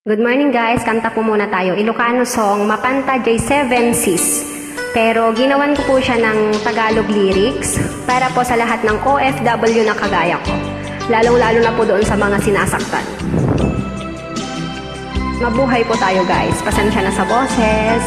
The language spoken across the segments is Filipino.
Good morning guys, kanta po muna tayo. Ilocano song, Mapanta J7 Sis. Pero ginawan ko po siya ng Tagalog lyrics para po sa lahat ng OFW na kagaya ko. Lalong-lalo na po doon sa mga sinasaktan. Mabuhay po tayo guys. Pasensya na sa boses.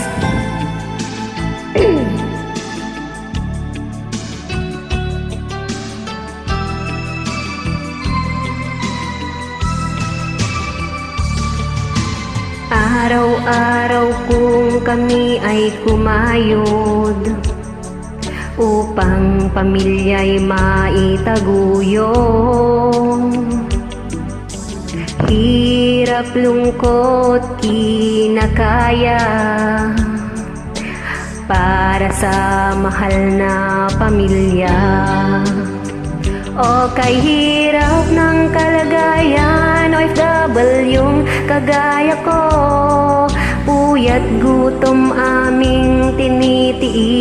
Araw-araw kung kami ay kumayod upang pamilya'y maitaguyod. Hirap, lungkot, kinakaya para sa mahal na pamilya. O kay hirap ng kalagayan, OFW kagaya ko, puyat gutom aming tinitiis.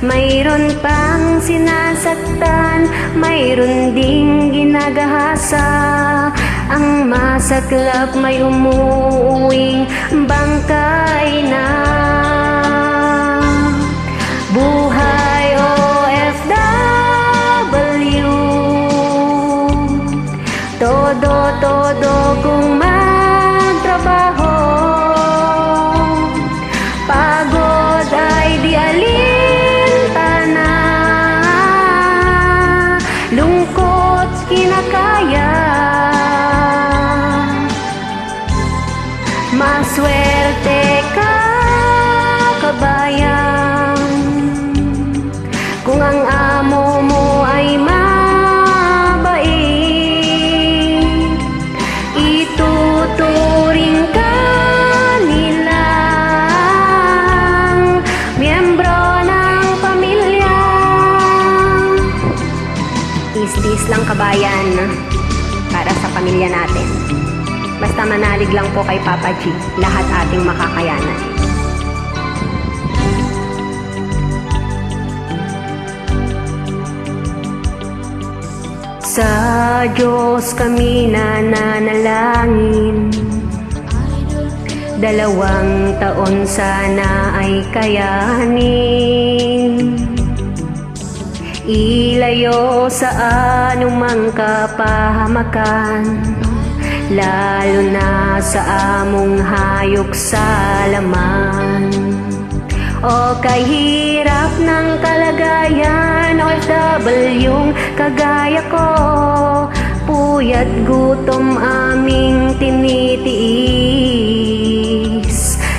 Mayroon pang sinasaktan, mayroon ding ginagahasa. Ang masaklap may umuuwing bangkay na. Buhay OFW, todo kung magtrabaho. Pagod ay di alintana, lungkot kinakaya. Maswerte ka, kabayan, kung ang amo mo ay mabait. Ituturing ka nilang miyembro ng pamilya. Is lang kabayan para sa pamilya natin. Basta manalig lang po kay Papa G, lahat ating makakayanan. Sa Diyos kami nananalangin, 2 taon sana ay kayanin. Ilayo sa anumang kapahamakan, lalo na sa among hayok sa laman. O kay hirap ng kalagayan, OFW kagaya ko, puyat gutom aming tinitiis.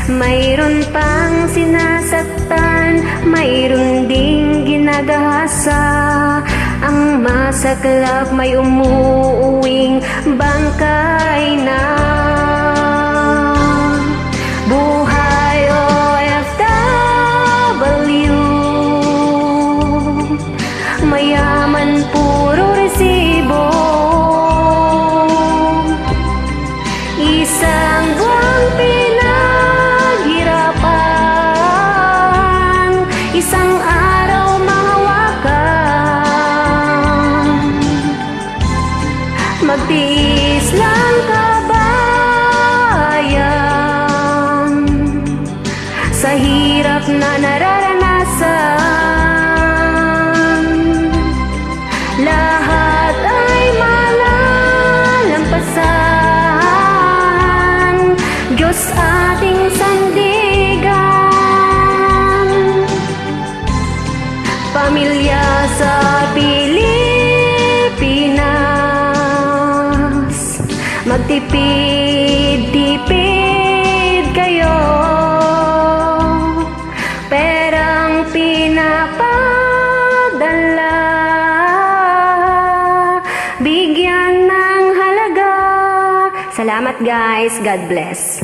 Mayroon pang sinasaktan, mayroon ding ginagahasa. Ang masaklap may umuuwing bangkay na. Buhay OFW, mayaman puro resibo. Isang buwang pinaghirapan, isang araw mahawakan. Magtiis lang kabayan sa hirap na nararanasan. Lahat ay malalampasan, Diyos ating sandigan. Pamilya sa Pilipinas, magtipid-tipid kayo. Perang pinapadala, bigyan ng halaga. Salamat guys, God bless.